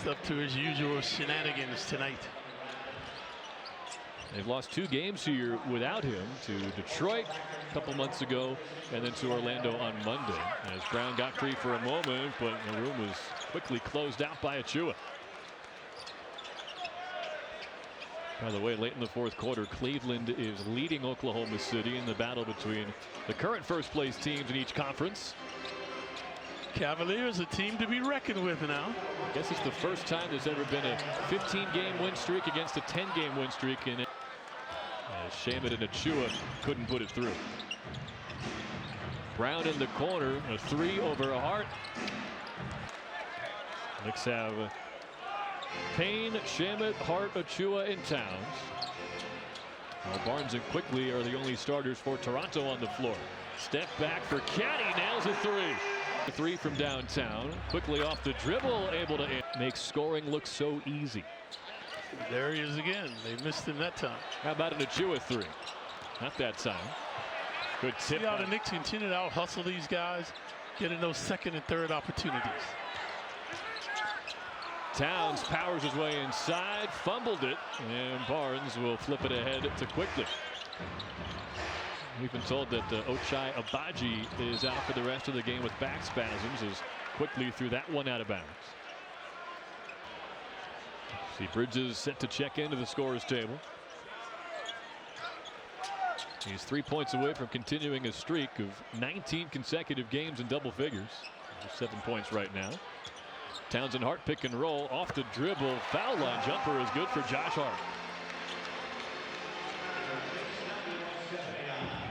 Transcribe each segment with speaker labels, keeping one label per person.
Speaker 1: Just up to his usual shenanigans tonight.
Speaker 2: They've lost 2 games here without him, to Detroit a couple months ago and then to Orlando on Monday, as Brown got free for a moment, but the room was quickly closed out by Achua. By the way, late in the 4th quarter, Cleveland is leading Oklahoma City in the battle between the current first place teams in each conference.
Speaker 1: Cavaliers, a team to be reckoned with now.
Speaker 2: I guess it's the first time there's ever been a 15-game win streak against a 10-game win streak in it. Shamet and Achua couldn't put it through. Brown in the corner, a 3 over Hart. Knicks have Payne, Shamet, Hart, Achua, and Towns. Well, Barnes and Quickly are the only starters for Toronto on the floor. Step back for Caddy, nails a 3. A 3 from downtown, quickly off the dribble, able to make scoring look so easy.
Speaker 1: There he is again. They missed him that time.
Speaker 2: How about an Achua 3? Not that time. Good tip.
Speaker 1: See how the Knicks continue to out hustle these guys, getting those 2nd and 3rd opportunities.
Speaker 2: Towns powers his way inside, fumbled it, and Barnes will flip it ahead to Quickly. We've been told that Ochai Agbaji is out for the rest of the game with back spasms, as Quickly threw that one out of bounds. See Bridges set to check into the scorer's table. He's 3 points away from continuing a streak of 19 consecutive games in double figures. 7 points right now. Towns and Hart pick and roll off the dribble. Foul line jumper is good for Josh Hart.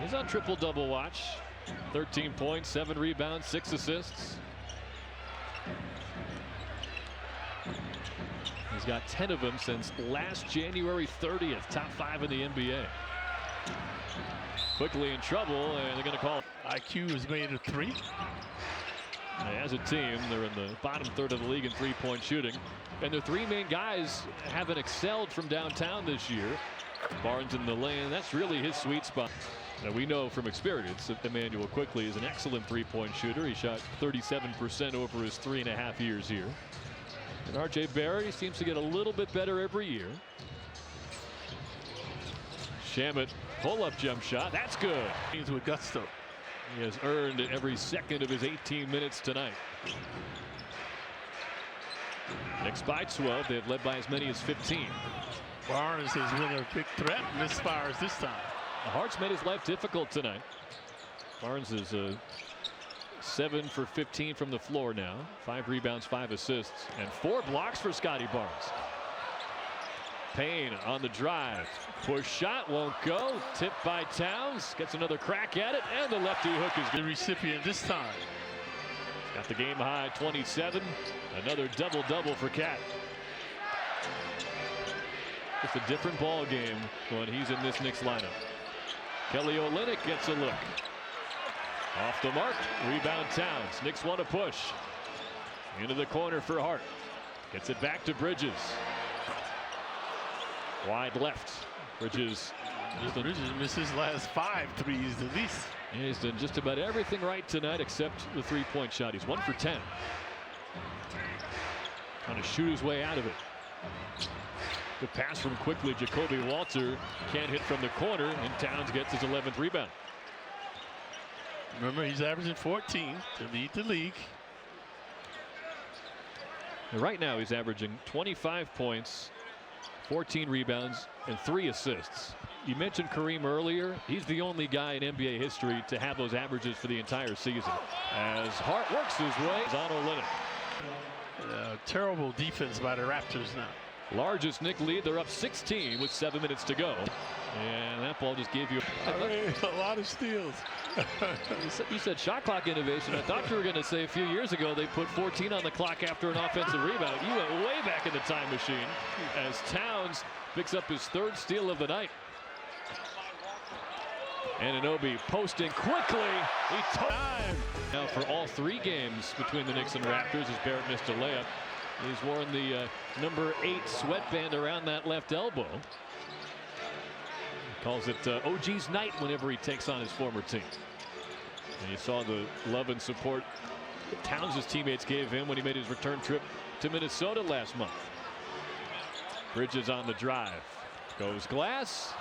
Speaker 2: He's on triple-double watch. 13 points, 7 rebounds, 6 assists. He's got 10 of them since last January 30th. Top 5 in the NBA. Quickly in trouble, and they're going to call.
Speaker 1: IQ has made a 3.
Speaker 2: As a team, they're in the bottom 3rd of the league in 3-point shooting. And their 3 main guys haven't excelled from downtown this year. Barnes in the lane, that's really his sweet spot. Now we know from experience that Immanuel Quickley is an excellent 3-point shooter. He shot 37% over his 3.5 years here. And R.J. Barrett seems to get a little bit better every year. Shamet, pull-up jump shot. That's good.
Speaker 1: He's with gusto.
Speaker 2: He has earned every second of his 18 minutes tonight. Knicks by 12. They've led by as many as 15.
Speaker 1: Barnes has been a big threat. Misfires this time.
Speaker 2: Hart's made his life difficult tonight. Barnes is 7 for 15 from the floor now. 5 rebounds, 5 assists, and 4 blocks for Scotty Barnes. Payne on the drive. Push shot won't go. Tipped by Towns. Gets another crack at it, and the lefty hook is the recipient this time. Got the game high 27. Another double-double for Cat. It's a different ball game when he's in this Knicks lineup. Kelly Olynyk gets a look. Off the mark. Rebound Towns. Knicks want to push. Into the corner for Hart. Gets it back to Bridges. Wide left. Bridges
Speaker 1: missed his last 5 threes at least.
Speaker 2: Yeah, he's done just about everything right tonight except the 3-point shot. He's 1 for 10. Trying to shoot his way out of it. Good pass from Quickly. Jacoby Walter can't hit from the corner, and Towns gets his 11th rebound.
Speaker 1: Remember, he's averaging 14 to lead the league.
Speaker 2: And right now he's averaging 25 points, 14 rebounds, and 3 assists. You mentioned Kareem earlier. He's the only guy in NBA history to have those averages for the entire season. As Hart works his way on Olynyk.
Speaker 1: Terrible defense by the Raptors now.
Speaker 2: Largest Knick lead. They're up 16 with 7 minutes to go. And that ball just gave you
Speaker 1: a lot of steals.
Speaker 2: You said shot clock innovation. I thought you were going to say a few years ago they put 14 on the clock after an offensive rebound. You went way back in the time machine as Towns picks up his 3rd steal of the night. Anunoby posting quickly. He took time. Now for all 3 games between the Knicks and Raptors as Barrett missed a layup. He's worn the number 8 sweatband around that left elbow. He calls it OG's night whenever he takes on his former team. And you saw the love and support that Towns' teammates gave him when he made his return trip to Minnesota last month. Bridges on the drive. Goes glass.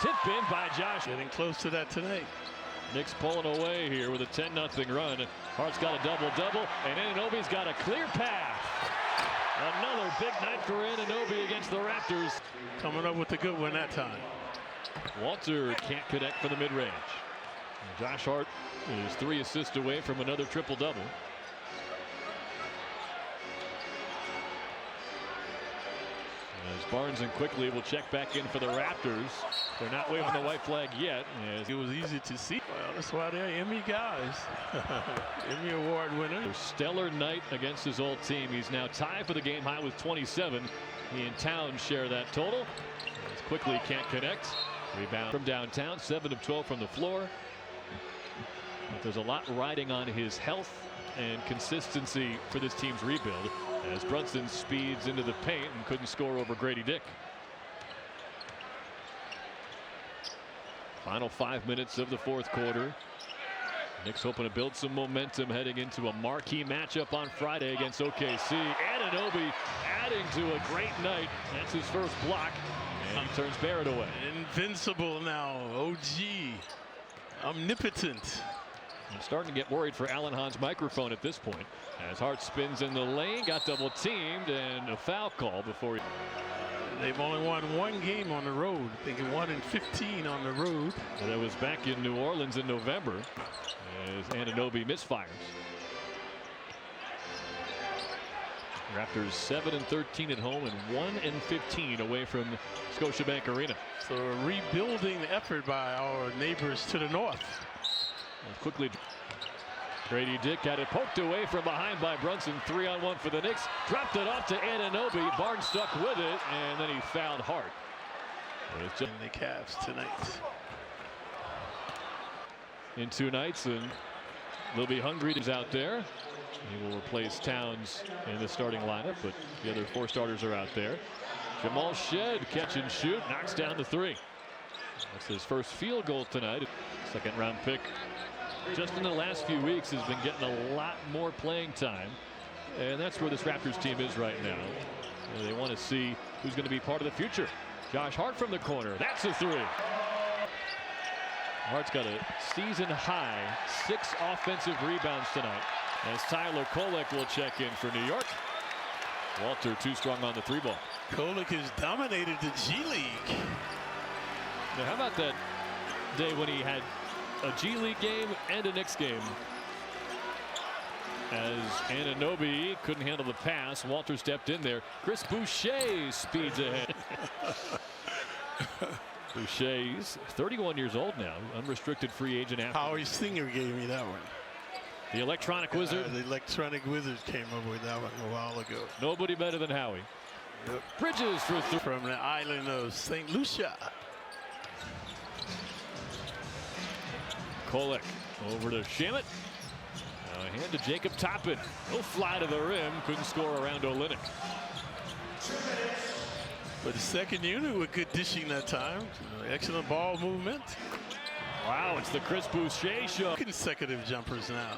Speaker 2: Tipped in by Josh.
Speaker 1: Getting close to that tonight.
Speaker 2: Knicks pulling away here with a 10-0 run. Hart's got a double-double, and Anunoby's got a clear path. Another big night for Anunoby against the Raptors.
Speaker 1: Coming up with a good one that time.
Speaker 2: Walter can't connect for the mid-range. Josh Hart is 3 assists away from another triple-double. As Barnes and Quickly will check back in for the Raptors. They're not waving the white flag yet.
Speaker 1: It was easy to see. Well, that's why they're Emmy guys. Emmy Award winner.
Speaker 2: A stellar night against his old team. He's now tied for the game high with 27. He and Towns share that total. As Quickly can't connect. Rebound from downtown. 7 of 12 from the floor. But there's a lot riding on his health and consistency for this team's rebuild, as Brunson speeds into the paint and couldn't score over Grady Dick. Final 5 minutes of the fourth quarter. Knicks hoping to build some momentum heading into a marquee matchup on Friday against OKC. Anunoby adding to a great night. That's his first block, and he turns Barrett away.
Speaker 1: Invincible now. OG. Omnipotent.
Speaker 2: I'm starting to get worried for Alan Hahn's microphone at this point, as Hart spins in the lane, got double teamed, and a foul call before he...
Speaker 1: They've only won 1 game on the road. I think 1 in 15 on the road.
Speaker 2: And that was back in New Orleans in November, as Anunoby misfires. Raptors 7-13 at home and 1-15 away from Scotiabank Arena.
Speaker 1: So a rebuilding effort by our neighbors to the north.
Speaker 2: Quickly, Grady Dick had it poked away from behind by Brunson. 3-on-1 for the Knicks. Dropped it off to Anunoby. Barnes stuck with it, and then he fouled Hart.
Speaker 1: It's just the Cavs tonight.
Speaker 2: In 2 nights, and they'll be hungry. He's out there. He will replace Towns in the starting lineup, but the other 4 starters are out there. Jamal Shed, catch and shoot, knocks down the 3. That's his first field goal tonight. 2nd round pick. Just in the last few weeks has been getting a lot more playing time, and that's where this Raptors team is right now. They want to see who's going to be part of the future. Josh Hart from the corner. That's a 3. Hart's got a season high 6 offensive rebounds tonight, as Tyler Kolek will check in for New York. Walter too strong on the 3-ball.
Speaker 1: Kolek has dominated the G League.
Speaker 2: Now, how about that day when he had a G League game and a Knicks game? As Anunoby couldn't handle the pass, Walter stepped in there. Chris Boucher speeds ahead. Boucher's 31 years old now, unrestricted free agent. After
Speaker 1: Howie Singer gave me that one.
Speaker 2: The electronic wizard.
Speaker 1: The electronic wizard came up with that one a while ago.
Speaker 2: Nobody better than Howie.
Speaker 1: Yep.
Speaker 2: Bridges for 3.
Speaker 1: From the island of St. Lucia.
Speaker 2: Kolek over to Shamet. A hand to Jacob Toppin. He'll fly to the rim. Couldn't score around Olynyk.
Speaker 1: But the second unit with good dishing that time. Excellent ball movement.
Speaker 2: Wow, it's the Chris Boucher show.
Speaker 1: Consecutive jumpers now.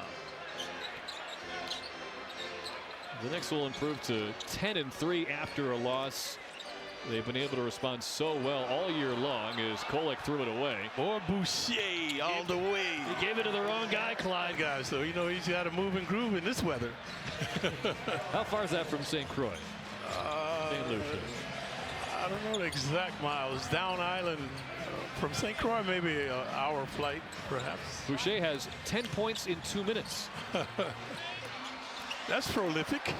Speaker 2: The Knicks will improve to 10-3 after a loss. They've been able to respond so well all year long as Kolek threw it away.
Speaker 1: Or Boucher all the way.
Speaker 2: He gave it to the wrong guy, Clyde.
Speaker 1: Guys, so you know he's got to move and groove in this weather.
Speaker 2: How far is that from St. Croix? St. Lucia.
Speaker 1: I don't know the exact miles. Down Island from St. Croix, maybe an hour flight, perhaps.
Speaker 2: Boucher has 10 points in 2 minutes.
Speaker 1: That's prolific.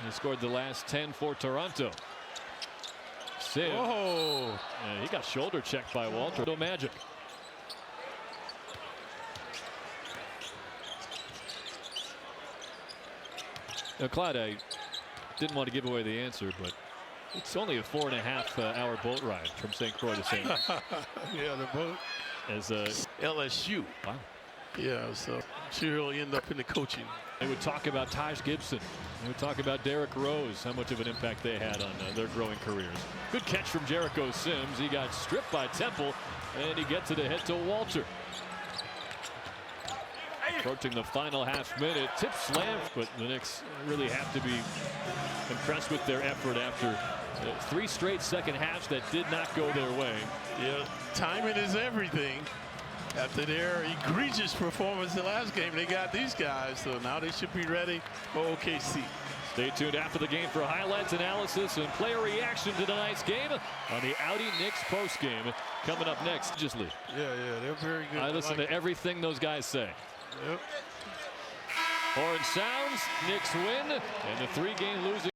Speaker 2: He scored the last 10 for Toronto. Sid.
Speaker 1: Oh,
Speaker 2: He got shoulder checked by Walter. No magic. Now, Clyde, I didn't want to give away the answer, but it's only a 4.5 hour boat ride from St. Croix to St.
Speaker 1: yeah, the boat.
Speaker 2: As
Speaker 1: LSU.
Speaker 2: Wow.
Speaker 1: Yeah, so I'm sure he'll end up in the coaching.
Speaker 2: They would talk about Taj Gibson. They would talk about Derrick Rose, how much of an impact they had on their growing careers. Good catch from Jericho Sims. He got stripped by Temple, and he gets it ahead to Walter. Approaching the final half minute. Tip slam, but the Knicks really have to be impressed with their effort after 3 straight second halves that did not go their way.
Speaker 1: Yeah, timing is everything. After their egregious performance the last game, they got these guys, so now they should be ready for OKC.
Speaker 2: Stay tuned after the game for highlights, analysis, and player reaction to tonight's game on the Audi Knicks postgame. Coming up next, just leave.
Speaker 1: Yeah, they're very good.
Speaker 2: I listen to everything those guys say.
Speaker 1: Yep.
Speaker 2: Horn sounds, Knicks win, and the 3-game losing